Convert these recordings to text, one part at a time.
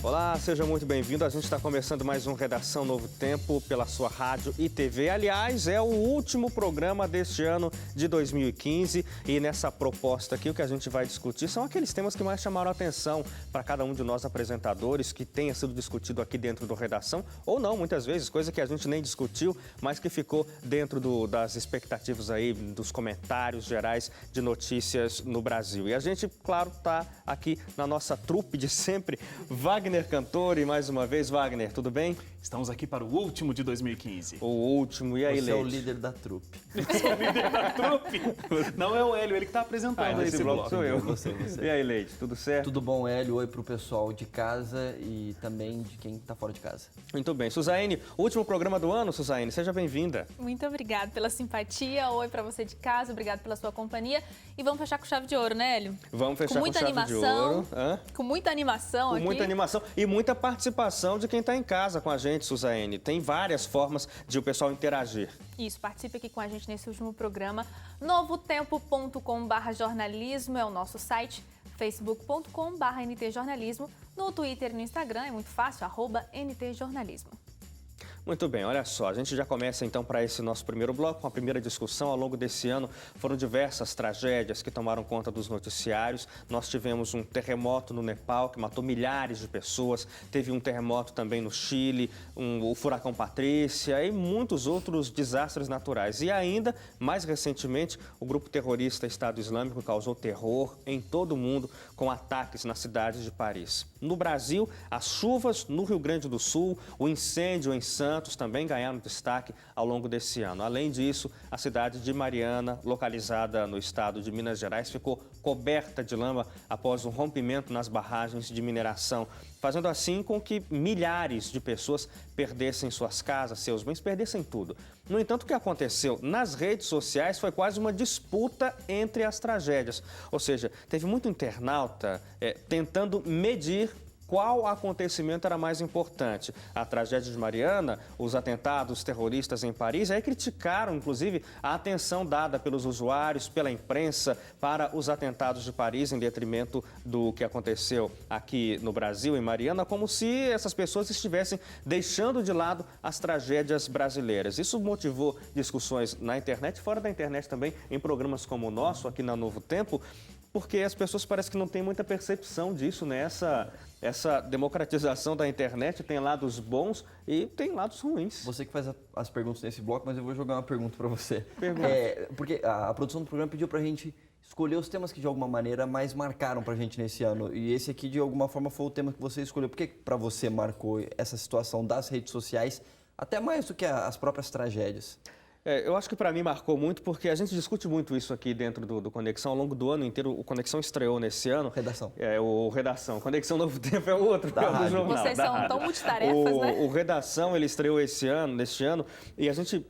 Olá, seja muito bem-vindo. A gente está começando mais um Redação Novo Tempo pela sua rádio e TV. Aliás, é o último programa deste ano de 2015 e nessa proposta aqui o que a gente vai discutir são aqueles temas que mais chamaram a atenção para cada um de nós apresentadores, que tenha sido discutido aqui dentro do Redação, ou não, muitas vezes, coisa que a gente nem discutiu, mas que ficou dentro das expectativas aí, dos comentários gerais de notícias no Brasil. E a gente, claro, está aqui na nossa trupe de sempre, Wagner Cantor, e mais uma vez, Wagner, tudo bem? Estamos aqui para o último de 2015. O último, e aí, Você Leite? é o líder da trupe. Eu sou o líder da trupe. Não é o Hélio, ele que está apresentando Esse esse bloco sou eu. Você. E aí, Leite, tudo certo? Tudo bom, Hélio? Oi pro pessoal de casa e também de quem tá fora de casa. Muito bem. Suzane, último programa do ano, Suzane, seja bem-vinda. Muito obrigada pela simpatia. Oi para você de casa, obrigado pela sua companhia. E vamos fechar com chave de ouro, né, Hélio? Vamos fechar com muita chave animação, de ouro. Com muita animação Com aqui. muita animação e muita participação de quem está em casa com a gente, Suzane. Tem várias formas de o pessoal interagir. Isso, participe aqui com a gente nesse último programa. novotempo.com/jornalismo é o nosso site. facebook.com/ntjornalismo. No Twitter e no Instagram é muito fácil, @ntjornalismo. Muito bem, olha só, a gente já começa então para esse nosso primeiro bloco, com a primeira discussão. Ao longo desse ano foram diversas tragédias que tomaram conta dos noticiários. Nós tivemos um terremoto no Nepal que matou milhares de pessoas, teve um terremoto também no Chile, o furacão Patrícia e muitos outros desastres naturais. E ainda, mais recentemente, o grupo terrorista Estado Islâmico causou terror em todo o mundo com ataques nas cidades de Paris. No Brasil, as chuvas no Rio Grande do Sul, o incêndio em Santos também ganharam destaque ao longo desse ano. Além disso, a cidade de Mariana, localizada no estado de Minas Gerais, ficou coberta de lama após um rompimento nas barragens de mineração, fazendo assim com que milhares de pessoas perdessem suas casas, seus bens, perdessem tudo. No entanto, o que aconteceu nas redes sociais foi quase uma disputa entre as tragédias. Ou seja, teve muito internauta tentando medir qual acontecimento era mais importante. A tragédia de Mariana, os atentados terroristas em Paris, aí criticaram, inclusive, a atenção dada pelos usuários, pela imprensa, para os atentados de Paris, em detrimento do que aconteceu aqui no Brasil, em Mariana, como se essas pessoas estivessem deixando de lado as tragédias brasileiras. Isso motivou discussões na internet, fora da internet também, em programas como o nosso, aqui na Novo Tempo, porque as pessoas parecem que não têm muita percepção disso, né? Essa democratização da internet tem lados bons e tem lados ruins. Você que faz as perguntas nesse bloco, mas eu vou jogar uma pergunta para você. Pergunta. Porque a produção do programa pediu pra gente escolher os temas que de alguma maneira mais marcaram pra gente nesse ano. E esse aqui de alguma forma foi o tema que você escolheu. Por que pra você marcou essa situação das redes sociais, até mais do que as próprias tragédias? Eu acho que para mim marcou muito porque a gente discute muito isso aqui dentro do Conexão. Ao longo do ano inteiro, o Conexão estreou nesse ano. Redação. O Redação. Conexão Novo Tempo é o outro, Da é o do rádio. jornal. Vocês da são rádio. tão multitarefas, né? O Redação, ele estreou neste ano, e a gente,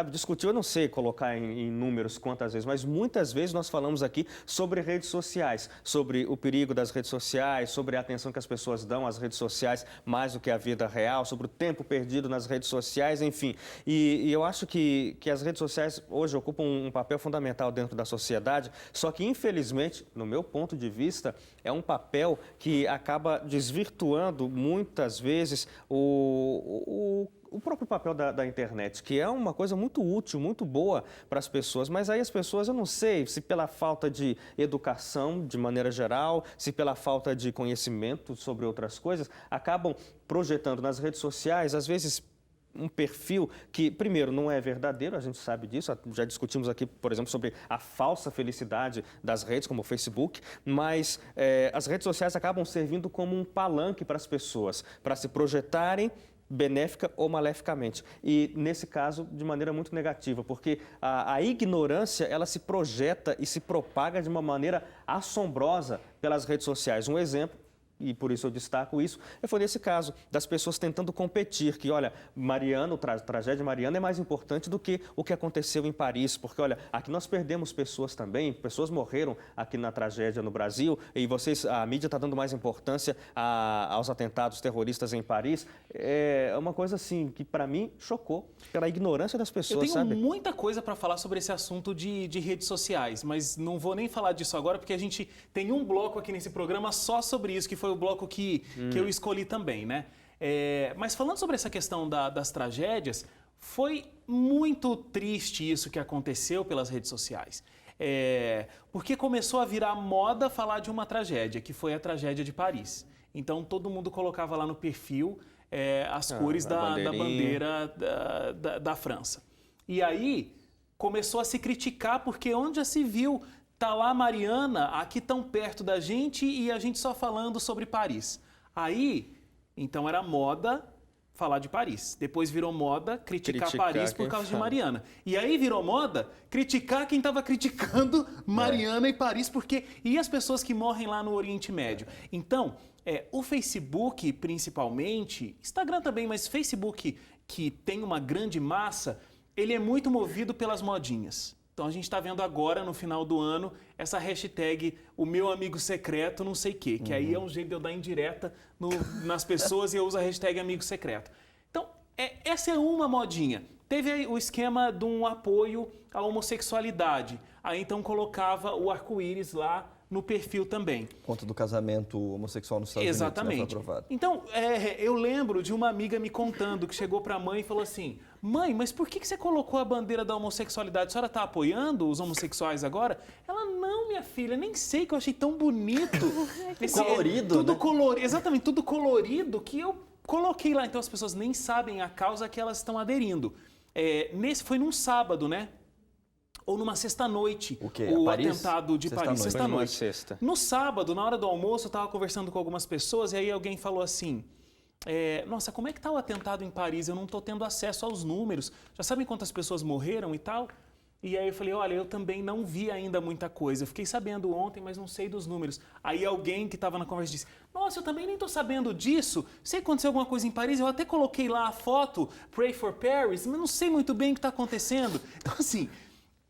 discutiu, eu não sei colocar em números quantas vezes, mas muitas vezes nós falamos aqui sobre redes sociais, sobre o perigo das redes sociais, sobre a atenção que as pessoas dão às redes sociais mais do que à vida real, sobre o tempo perdido nas redes sociais, enfim. E eu acho que as redes sociais hoje ocupam um papel fundamental dentro da sociedade, só que infelizmente, no meu ponto de vista, é um papel que acaba desvirtuando muitas vezes o próprio papel da internet, que é uma coisa muito útil, muito boa para as pessoas, mas aí as pessoas, eu não sei se pela falta de educação de maneira geral, se pela falta de conhecimento sobre outras coisas, acabam projetando nas redes sociais, às vezes, um perfil que, primeiro, não é verdadeiro, a gente sabe disso, já discutimos aqui, por exemplo, sobre a falsa felicidade das redes, como o Facebook, mas as redes sociais acabam servindo como um palanque para as pessoas, para se projetarem benéfica ou maleficamente. E, nesse caso, de maneira muito negativa, porque a ignorância, ela se projeta e se propaga de uma maneira assombrosa pelas redes sociais. Um exemplo, e por isso eu destaco isso, foi nesse caso, das pessoas tentando competir, que olha, Mariana, a tragédia de Mariana é mais importante do que o que aconteceu em Paris, porque olha, aqui nós perdemos pessoas também, pessoas morreram aqui na tragédia no Brasil, e a mídia está dando mais importância aos atentados terroristas em Paris. É uma coisa assim, que para mim chocou, pela ignorância das pessoas, sabe? Eu tenho muita coisa para falar sobre esse assunto de redes sociais, mas não vou nem falar disso agora, porque a gente tem um bloco aqui nesse programa só sobre isso, que foi foi o bloco que eu escolhi também, né? Mas falando sobre essa questão das tragédias, foi muito triste isso que aconteceu pelas redes sociais. Porque começou a virar moda falar de uma tragédia, que foi a tragédia de Paris. Então, todo mundo colocava lá no perfil as cores da bandeira da França. E aí, começou a se criticar, porque onde já se viu, tá lá a Mariana, aqui tão perto da gente, e a gente só falando sobre Paris. Aí, então era moda falar de Paris. Depois virou moda criticar Paris por causa de Mariana. E aí virou moda criticar quem estava criticando Mariana e Paris, e as pessoas que morrem lá no Oriente Médio. Então, o Facebook, principalmente, Instagram também, mas Facebook, que tem uma grande massa, ele é muito movido pelas modinhas. Então, a gente está vendo agora, no final do ano, essa hashtag, o meu amigo secreto, não sei o quê, que aí é um jeito de eu dar indireta nas pessoas e eu uso a hashtag amigo secreto. Então, essa é uma modinha. Teve aí o esquema de um apoio à homossexualidade. Aí, então, colocava o arco-íris lá no perfil também. Conta do casamento homossexual nos Estados Unidos, né, foi aprovado. Então, eu lembro de uma amiga me contando que chegou para a mãe e falou assim: mãe, mas por que você colocou a bandeira da homossexualidade? A senhora está apoiando os homossexuais agora? Ela, não, minha filha, nem sei, que eu achei tão bonito. Colorido, tudo né? colorido, exatamente, tudo colorido, que eu coloquei lá. Então, as pessoas nem sabem a causa que elas estão aderindo. Foi num sábado, né? Ou numa sexta-noite, o quê? o Paris? atentado de Paris. Sexta-noite. Sexta. No sábado, na hora do almoço, eu estava conversando com algumas pessoas e aí alguém falou assim: nossa, como é que está o atentado em Paris? Eu não estou tendo acesso aos números. Já sabem quantas pessoas morreram e tal? E aí eu falei: olha, eu também não vi ainda muita coisa. Eu fiquei sabendo ontem, mas não sei dos números. Aí alguém que estava na conversa disse: nossa, eu também nem estou sabendo disso. Sei que aconteceu alguma coisa em Paris, eu até coloquei lá a foto, Pray for Paris, mas não sei muito bem o que está acontecendo. Então, assim,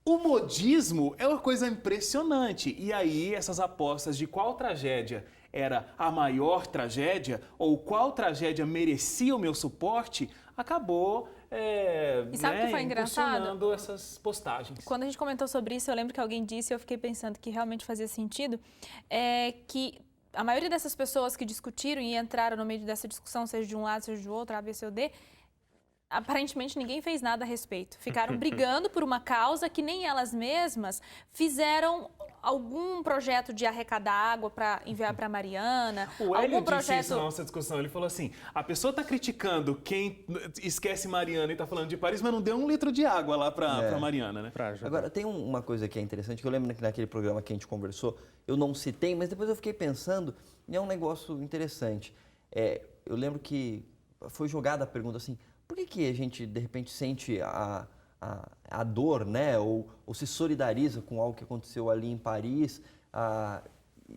o modismo é uma coisa impressionante. E aí, essas apostas de qual tragédia era a maior tragédia ou qual tragédia merecia o meu suporte, acabou E sabe o que foi engraçado? impulsionando essas postagens. Quando a gente comentou sobre isso, eu lembro que alguém disse, e eu fiquei pensando que realmente fazia sentido, que a maioria dessas pessoas que discutiram e entraram no meio dessa discussão, seja de um lado, seja de outro, A, B, C ou D, aparentemente ninguém fez nada a respeito. Ficaram brigando por uma causa que nem elas mesmas fizeram algum projeto de arrecadar água para enviar para Mariana. O Hélio algum projeto... disse isso na nossa discussão. Ele falou assim: a pessoa está criticando quem esquece Mariana e está falando de Paris, mas não deu 1 litro de água lá para Mariana, né? Agora, tem uma coisa que é interessante, que eu lembro que naquele programa que a gente conversou, eu não citei, mas depois eu fiquei pensando, e é um negócio interessante. Eu lembro que foi jogada a pergunta assim: por que a gente, de repente, sente a dor, né? Ou se solidariza com algo que aconteceu ali em Paris?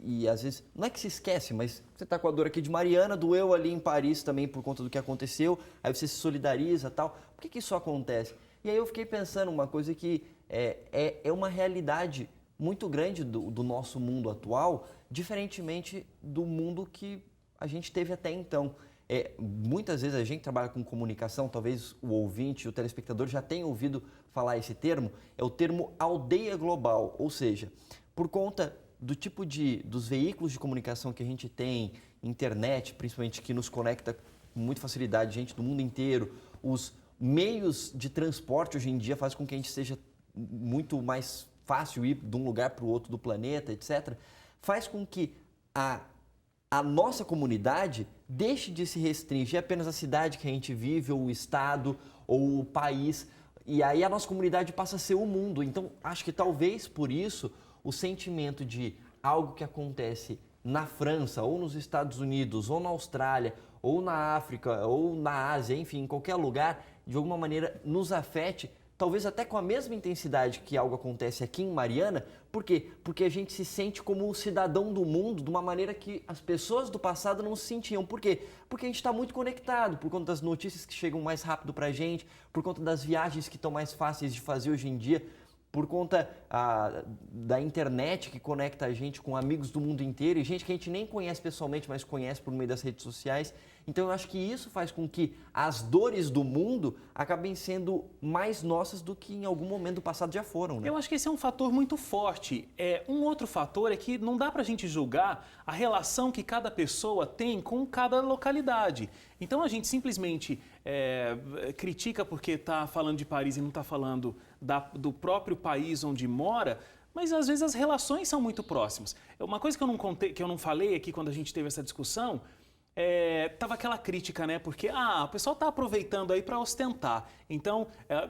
E às vezes, não é que se esquece, mas você está com a dor aqui de Mariana, doeu ali em Paris também por conta do que aconteceu, aí você se solidariza e tal. Por que isso acontece? E aí eu fiquei pensando uma coisa que é uma realidade muito grande do nosso mundo atual, diferentemente do mundo que a gente teve até então. Muitas vezes a gente trabalha com comunicação, talvez o ouvinte, o telespectador já tenha ouvido falar esse termo, é o termo aldeia global, ou seja, por conta do tipo dos veículos de comunicação que a gente tem, internet, principalmente, que nos conecta com muita facilidade, gente do mundo inteiro, os meios de transporte hoje em dia fazem com que a gente seja muito mais fácil ir de um lugar para o outro do planeta, etc., faz com que a nossa comunidade deixe de se restringir apenas à cidade que a gente vive, ou o estado, ou o país, e aí a nossa comunidade passa a ser o mundo. Então, acho que talvez por isso o sentimento de algo que acontece na França, ou nos Estados Unidos, ou na Austrália, ou na África, ou na Ásia, enfim, em qualquer lugar, de alguma maneira nos afete, talvez até com a mesma intensidade que algo acontece aqui em Mariana. Por quê? Porque a gente se sente como um cidadão do mundo de uma maneira que as pessoas do passado não se sentiam. Por quê? Porque a gente está muito conectado, por conta das notícias que chegam mais rápido para a gente, por conta das viagens que estão mais fáceis de fazer hoje em dia, por conta da internet que conecta a gente com amigos do mundo inteiro e gente que a gente nem conhece pessoalmente, mas conhece por meio das redes sociais. Então eu acho que isso faz com que as dores do mundo acabem sendo mais nossas do que em algum momento do passado já foram, né? Eu acho que esse é um fator muito forte. Um outro fator é que não dá para a gente julgar a relação que cada pessoa tem com cada localidade. Então a gente simplesmente critica porque está falando de Paris e não está falando do próprio país onde mora, mas às vezes as relações são muito próximas. Uma coisa que eu não falei aqui quando a gente teve essa discussão, tava aquela crítica, né? Porque o pessoal tá aproveitando aí para ostentar. Então,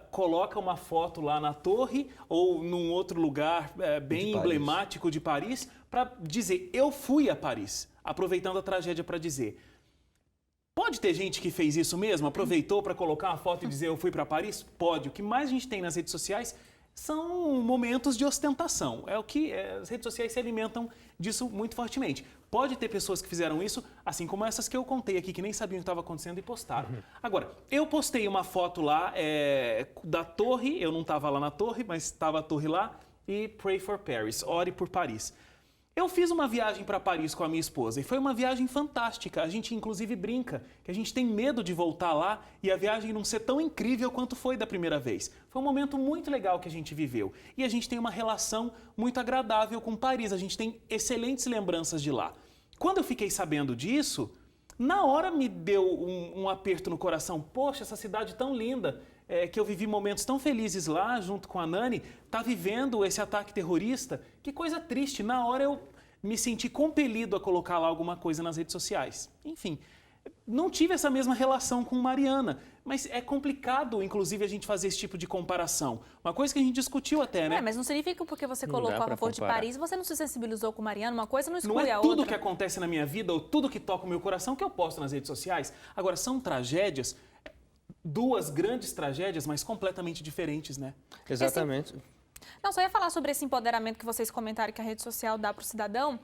coloca uma foto lá na torre ou num outro lugar bem emblemático de Paris para dizer, eu fui a Paris, aproveitando a tragédia para dizer. Pode ter gente que fez isso mesmo, aproveitou para colocar uma foto e dizer eu fui para Paris? Pode. O que mais a gente tem nas redes sociais são momentos de ostentação. É o que as redes sociais se alimentam disso muito fortemente. Pode ter pessoas que fizeram isso, assim como essas que eu contei aqui, que nem sabiam o que estava acontecendo e postaram. Agora, eu postei uma foto lá da torre, eu não estava lá na torre, mas estava a torre lá, e Pray for Paris, ore por Paris. Eu fiz uma viagem para Paris com a minha esposa e foi uma viagem fantástica. A gente inclusive brinca que a gente tem medo de voltar lá e a viagem não ser tão incrível quanto foi da primeira vez. Foi um momento muito legal que a gente viveu e a gente tem uma relação muito agradável com Paris. A gente tem excelentes lembranças de lá. Quando eu fiquei sabendo disso, na hora me deu um aperto no coração. Poxa, essa cidade tão linda, que eu vivi momentos tão felizes lá, junto com a Nani, tá vivendo esse ataque terrorista. Que coisa triste. Na hora eu me senti compelido a colocar lá alguma coisa nas redes sociais. Enfim, não tive essa mesma relação com Mariana, mas é complicado, inclusive, a gente fazer esse tipo de comparação. Uma coisa que a gente discutiu até, né? Mas não significa porque você colocou a favor de Paris, você não se sensibilizou com Mariana, uma coisa não exclui a outra. Não é tudo que acontece na minha vida ou tudo que toca o meu coração que eu posto nas redes sociais. Agora, são tragédias, duas grandes tragédias, mas completamente diferentes, né? Exatamente. Não, só ia falar sobre esse empoderamento que vocês comentaram que a rede social dá para o cidadão.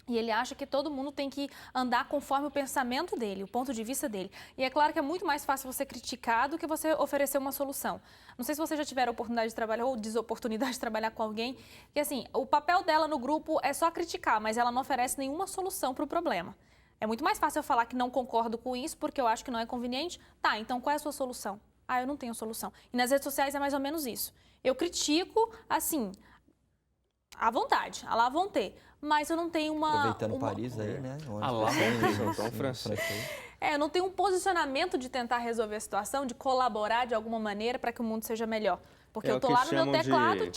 E ele acha que todo mundo tem que andar conforme o pensamento dele, o ponto de vista dele. E é claro que é muito mais fácil você criticar do que você oferecer uma solução. Não sei se vocês já tiveram oportunidade de trabalhar ou desoportunidade de trabalhar com alguém, que assim, o papel dela no grupo é só criticar, mas ela não oferece nenhuma solução para o problema. É muito mais fácil eu falar que não concordo com isso porque eu acho que não é conveniente. Tá, então qual é a sua solução? Eu não tenho solução. E nas redes sociais é mais ou menos isso. Eu critico, assim, à vontade, à la volonté, mas eu não tenho Aproveitando Paris aí, né? Eu não tenho um posicionamento de tentar resolver a situação, de colaborar de alguma maneira para que o mundo seja melhor. Porque eu tô lá no meu teclado,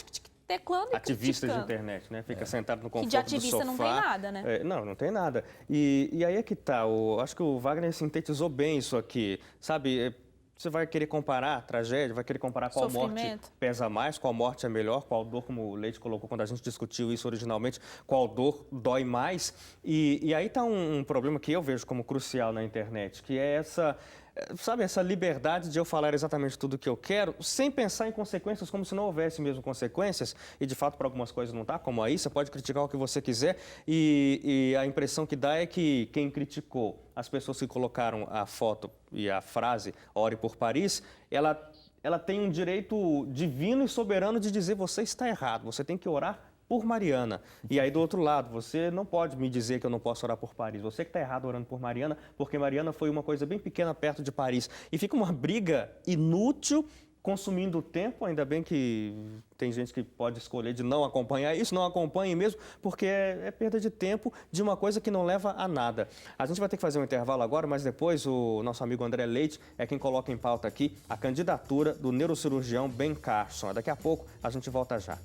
teclando e ativistas de internet, né? Fica sentado no conforto do sofá. Que de ativista não tem nada, né? Não tem nada. E aí é que tá. Acho que o Wagner sintetizou bem isso aqui. Sabe, você vai querer comparar a tragédia, vai querer comparar qual morte pesa mais, qual morte é melhor, qual dor, como o Leite colocou quando a gente discutiu isso originalmente, qual dor dói mais. E aí está um problema que eu vejo como crucial na internet, que é essa liberdade de eu falar exatamente tudo o que eu quero, sem pensar em consequências, como se não houvesse mesmo consequências, e de fato para algumas coisas não está, como aí, você pode criticar o que você quiser, e a impressão que dá é que quem criticou, as pessoas que colocaram a foto e a frase "Ore por Paris", ela tem um direito divino e soberano de dizer você está errado, você tem que orar por Mariana. E aí, do outro lado, você não pode me dizer que eu não posso orar por Paris. Você que está errado orando por Mariana, porque Mariana foi uma coisa bem pequena perto de Paris. E fica uma briga inútil, consumindo tempo. Ainda bem que tem gente que pode escolher de não acompanhar isso, não acompanhe mesmo, porque é perda de tempo de uma coisa que não leva a nada. A gente vai ter que fazer um intervalo agora, mas depois o nosso amigo André Leite é quem coloca em pauta aqui a candidatura do neurocirurgião Ben Carson. Daqui a pouco a gente volta já.